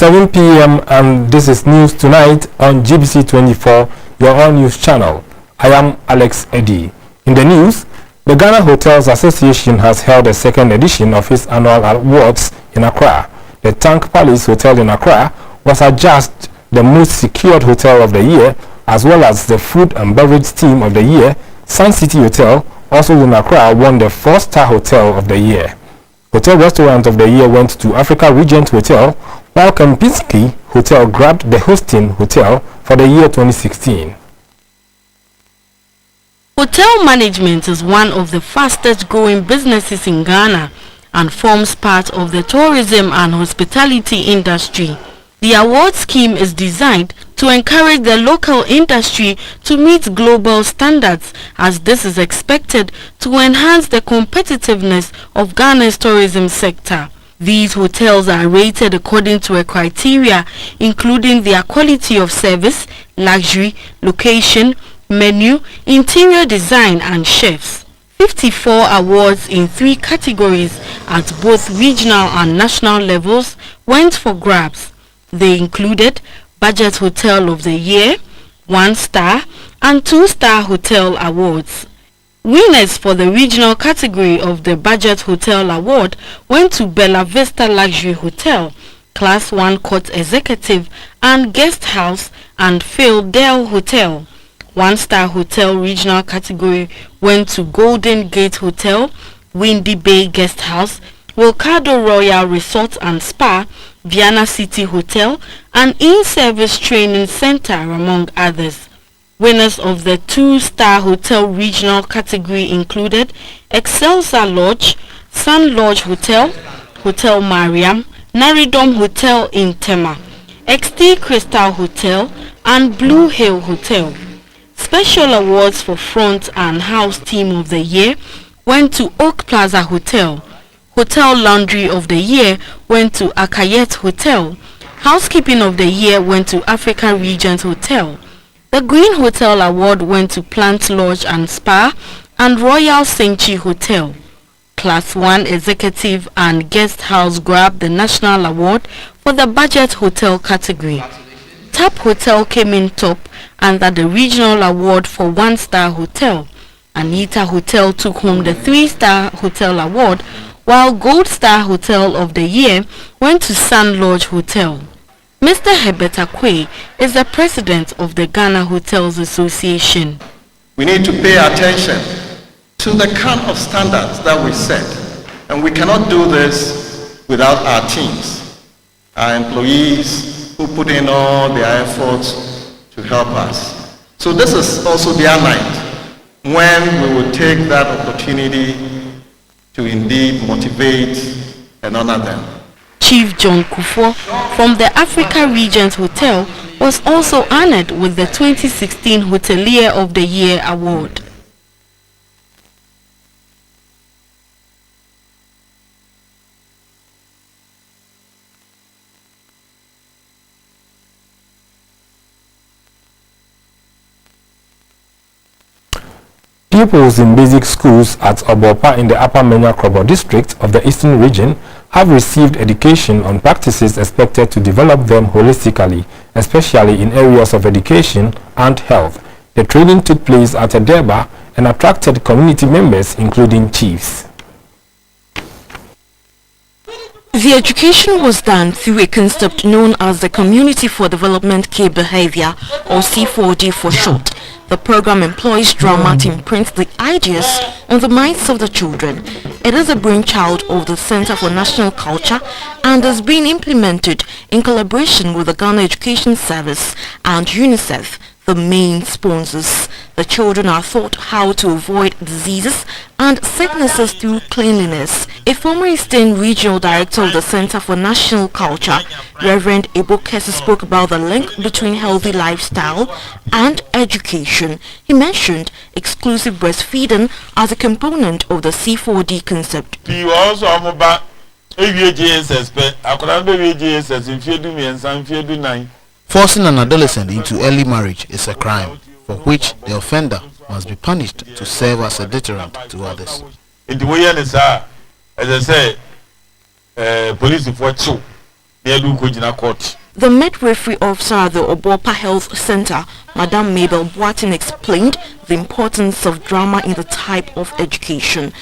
7 p.m. and this is News Tonight on GBC24, your own news channel. I am Alex Eddy. In the news, the Ghana Hotels Association has held a second edition of its annual awards in Accra. The Tank Palace Hotel in Accra was adjudged the most secured hotel of the year, as well as the food and beverage team of the year. Sun City Hotel, also in Accra, won the 4-star hotel of the year. Hotel Restaurant of the year went to Africa Regent Hotel, while Kempinski Hotel grabbed the hosting hotel for the year 2016. Hotel management is one of the fastest growing businesses in Ghana and forms part of the tourism and hospitality industry. The award scheme is designed to encourage the local industry to meet global standards, as this is expected to enhance the competitiveness of Ghana's tourism sector. These hotels are rated according to a criteria including their quality of service, luxury, location, menu, interior design and chefs. 54 awards in 3 categories at both regional and national levels went for grabs. They included Budget Hotel of the Year, 1-star and 2-star hotel awards. Winners for the regional category of the Budget Hotel Award went to Bella Vista Luxury Hotel, Class 1 Court Executive and Guest House and Phil Dale Hotel. 1-star hotel regional category went to Golden Gate Hotel, Windy Bay Guest House, Wilcado Royal Resort and Spa, Viana City Hotel and In-Service Training Center, among others. Winners of the 2-star hotel regional category included Excelsa Lodge, Sun Lodge Hotel, Hotel Mariam, Naridom Hotel in Tema, XT Crystal Hotel and Blue Hill Hotel. Special awards for front and house team of the year went to Oak Plaza Hotel. Hotel Laundry of the year went to Akayet Hotel. Housekeeping of the year went to Africa Regent Hotel. The Green Hotel Award went to Plant Lodge and Spa and Royal Senchi Hotel. Class 1 Executive and Guest House grabbed the National Award for the Budget Hotel category. Tap Hotel came in top under the Regional Award for 1-star hotel. Anita Hotel took home the 3-star hotel award, while Gold Star Hotel of the Year went to Sun Lodge Hotel. Mr. Herbert Akwe is the president of the Ghana Hotels Association. We need to pay attention to the kind of standards that we set, and we cannot do this without our teams, our employees who put in all their efforts to help us. So this is also their night when we will take that opportunity to indeed motivate and honor them. Chief John Kufo from the Africa Regent Hotel was also honored with the 2016 Hotelier of the Year award. Pupils in basic schools at Obopa in the Upper Menya Krobo district of the Eastern region have received education on practices expected to develop them holistically, especially in areas of education and health. The training took place at Edeba and attracted community members, including chiefs. The education was done through a concept known as the Community for Development Key Behavior, or C4D for short. The program employs drama to imprint the ideas on the minds of the children. It is a brainchild of the Center for National Culture and is being implemented in collaboration with the Ghana Education Service and UNICEF, the main sponsors. The children are taught how to avoid diseases and sicknesses through cleanliness. A former Eastern Regional Director of the Center for National Culture, Reverend Ebo Kese, spoke about the link between healthy lifestyle and education. He mentioned exclusive breastfeeding as a component of the C4D concept. Forcing an adolescent into early marriage is a crime for which the offender must be punished to serve as a deterrent to others. In the way, as I say, police for two. The midwifery officer at the Obopa Health Center, Madam Mabel Boatin, explained the importance of drama in the type of education.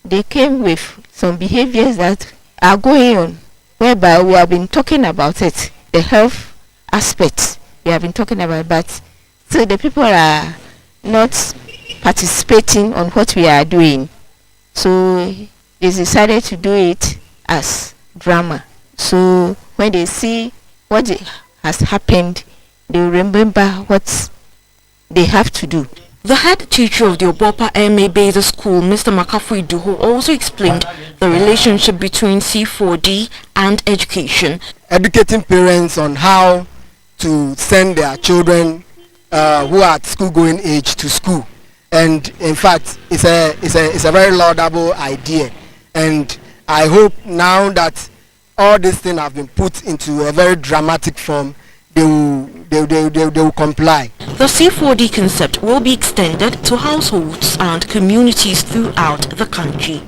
They came with some behaviors that are going on, whereby we have been talking about it, the health aspects we have been talking about, but still the people are not participating on what we are doing. So they decided to do it as drama. So when they see what has happened, they will remember what they have to do. The head teacher of the Obopa MA Basic School, Mr. Makafui Duho, also explained the relationship between C4D and education. Educating parents on how to send their children who are at school-going age to school, and in fact, it's a very laudable idea. And I hope now that all these things have been put into a very dramatic form, they will comply. The C4D concept will be extended to households and communities throughout the country.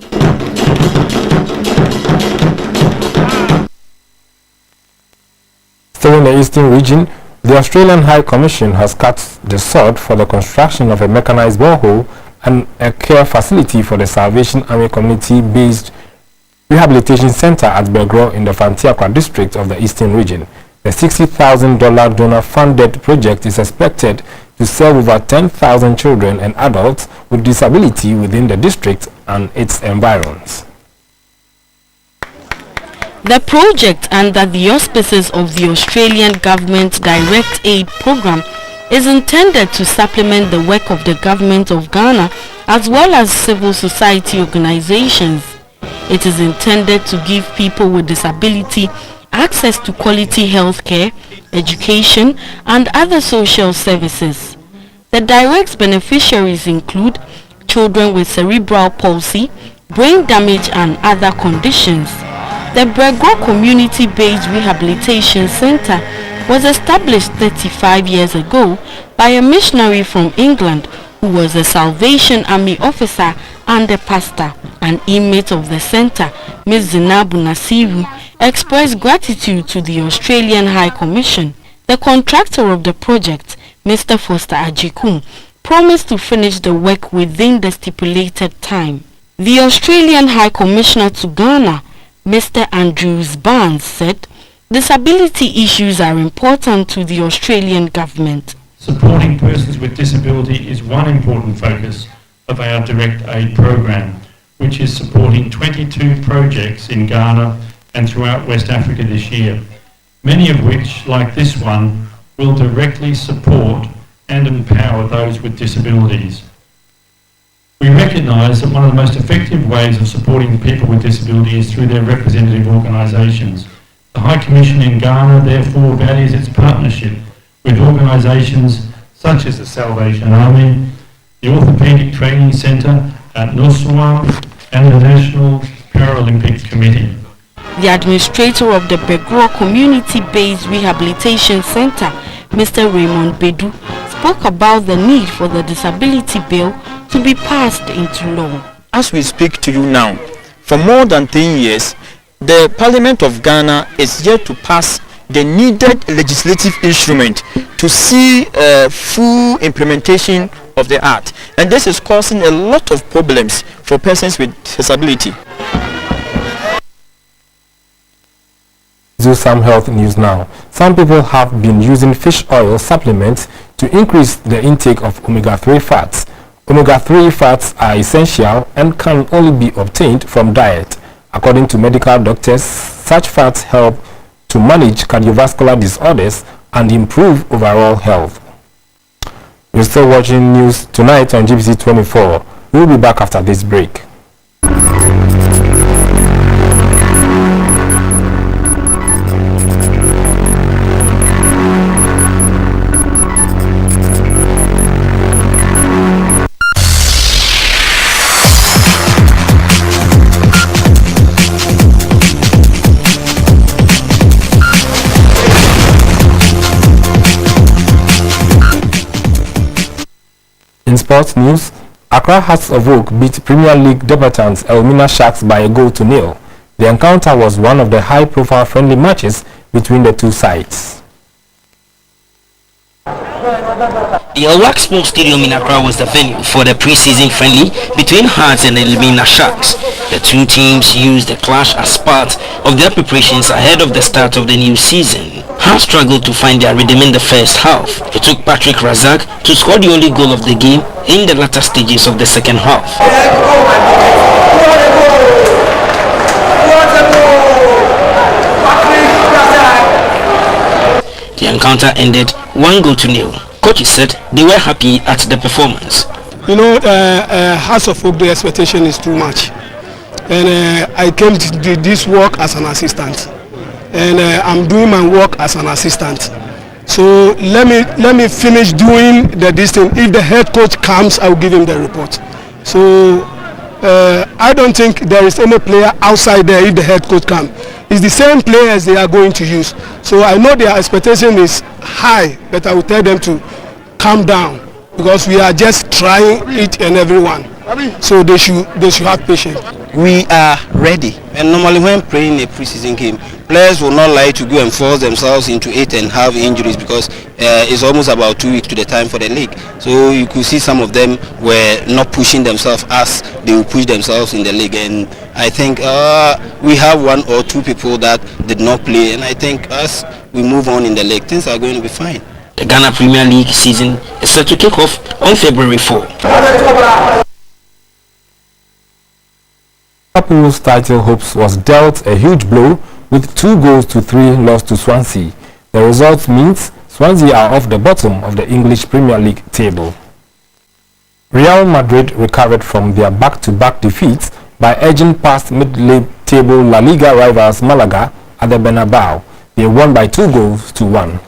Still in the Eastern region, the Australian High Commission has cut the sod for the construction of a mechanized borehole and a care facility for the Salvation Army community-based rehabilitation center at Begro in the Fantiakwa district of the Eastern region. The $60,000 donor-funded project is expected to serve over 10,000 children and adults with disability within the district and its environs. The project, under the auspices of the Australian Government Direct Aid Programme, is intended to supplement the work of the Government of Ghana as well as civil society organizations. It is intended to give people with disability access to quality health care, education, and other social services. The direct beneficiaries include children with cerebral palsy, brain damage, and other conditions. The Brego Community-Based Rehabilitation Center was established 35 years ago by a missionary from England who was a Salvation Army officer and a pastor. An inmate of the center, Ms. Zinabu Nasiru, expressed gratitude to the Australian High Commission. The contractor of the project, Mr. Foster Ajikun, promised to finish the work within the stipulated time. The Australian High Commissioner to Ghana, Mr. Andrews Barnes, said disability issues are important to the Australian government. Supporting persons with disability is one important focus of our direct aid program, which is supporting 22 projects in Ghana and throughout West Africa this year, many of which, like this one, will directly support and empower those with disabilities. We recognise that one of the most effective ways of supporting people with disability is through their representative organisations. The High Commission in Ghana therefore values its partnership with organisations such as the Salvation Army, the Orthopaedic Training Centre at Nuswa, and the National Paralympic Committee. The administrator of the Begro Community-Based Rehabilitation Center, Mr. Raymond Bedu, spoke about the need for the disability bill to be passed into law. As we speak to you now, for more than 10 years, the Parliament of Ghana is yet to pass the needed legislative instrument to see full implementation of the Act. And this is causing a lot of problems for persons with disability. Do some health news now. Some people have been using fish oil supplements to increase the intake of omega-3 fats. Omega-3 fats are essential and can only be obtained from diet. According to medical doctors, such fats help to manage cardiovascular disorders and improve overall health. You're still watching News Tonight on GBC24. We'll be back after this break. In sports news, Accra Hearts of Oak beat Premier League debutants Elmina Sharks by a goal to nil. The encounter was one of the high-profile friendly matches between the two sides. The Elwak Sports Stadium in Accra was the venue for the pre-season friendly between Hearts and the Elimina Sharks. The two teams used the clash as part of their preparations ahead of the start of the new season. Hearts struggled to find their rhythm in the first half. It took Patrick Razak to score the only goal of the game in the latter stages of the second half. The encounter ended 1-0. Coaches said they were happy at the performance. You know, House of Folk, the expectation is too much. And I came to do this work as an assistant. And I'm doing my work as an assistant. So let me finish doing this thing. If the head coach comes, I will give him the report. So I don't think there is any player outside there if the head coach comes. It's the same players they are going to use. So I know their expectation is high, but I will tell them to calm down because we are just trying each and every one. So they should have patience. We are ready. And normally when playing a preseason game, players will not like to go and force themselves into it and have injuries because it's almost about 2 weeks to the time for the league. So you could see some of them were not pushing themselves as they will push themselves in the league. And I think we have 1 or 2 people that did not play. And I think as we move on in the league, things are going to be fine. The Ghana Premier League season is set to kick off on February 4. Liverpool's title hopes was dealt a huge blow with 2-3 loss to Swansea. The result means Swansea are off the bottom of the English Premier League table. Real Madrid recovered from their back-to-back defeats by edging past mid-league table La Liga rivals Malaga at the Bernabeu. They won by 2-1.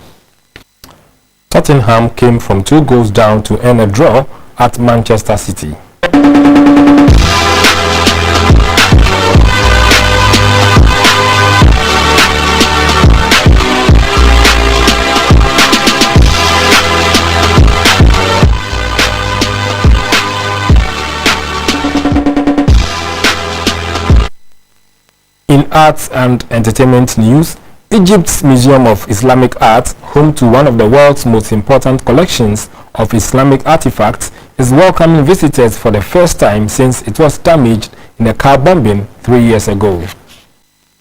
Tottenham came from 2 goals down to end a draw at Manchester City. In arts and entertainment news, Egypt's Museum of Islamic Art, home to one of the world's most important collections of Islamic artifacts, is welcoming visitors for the first time since it was damaged in a car bombing 3 years ago.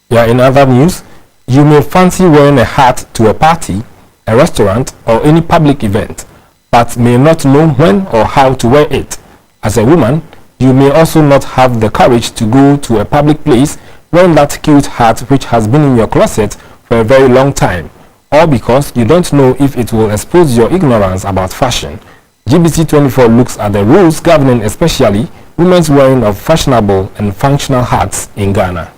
Yeah, in other news, you may fancy wearing a hat to a party, a restaurant, or any public event, but may not know when or how to wear it. As a woman, you may also not have the courage to go to a public place wearing that cute hat which has been in your closet for a very long time, or because you don't know if it will expose your ignorance about fashion. GBC24 looks at the rules governing especially women's wearing of fashionable and functional hats in Ghana.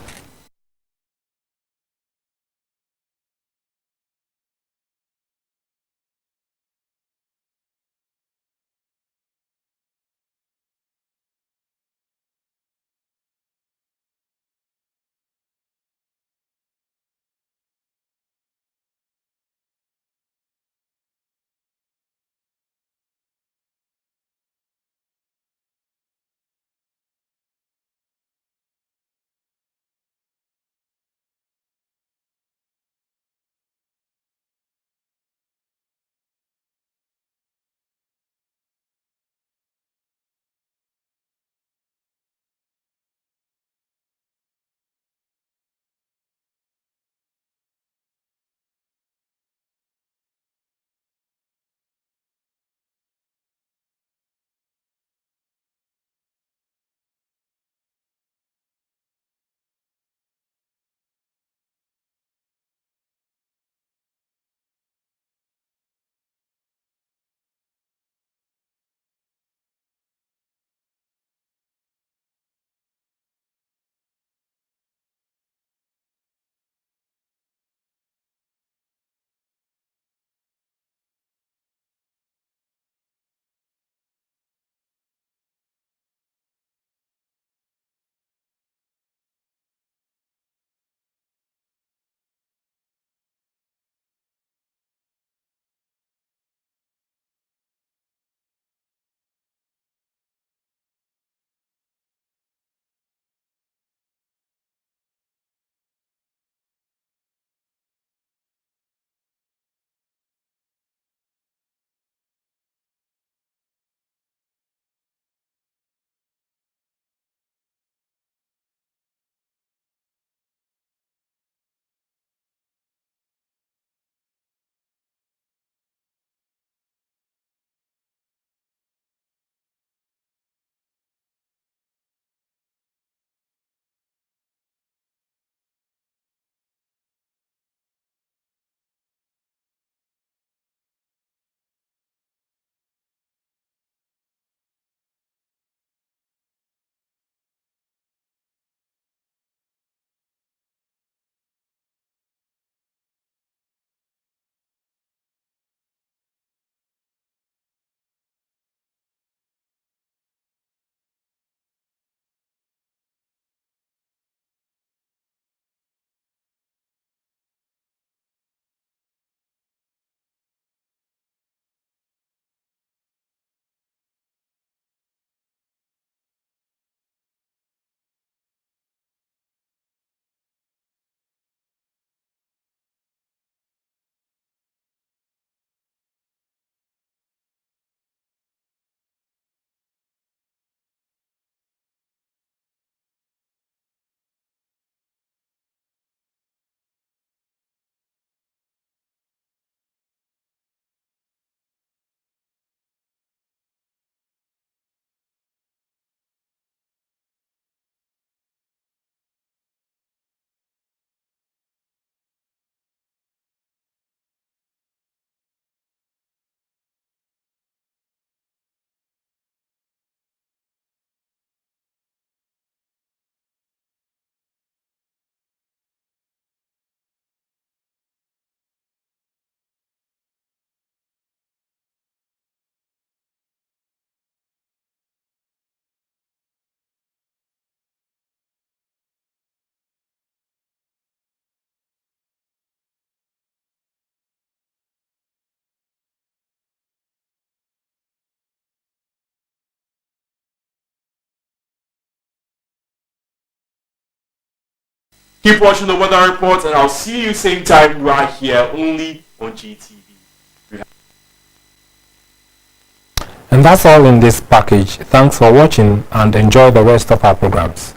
Keep watching the weather report, and I'll see you same time right here only on GTV. And that's all in this package. Thanks for watching and enjoy the rest of our programs.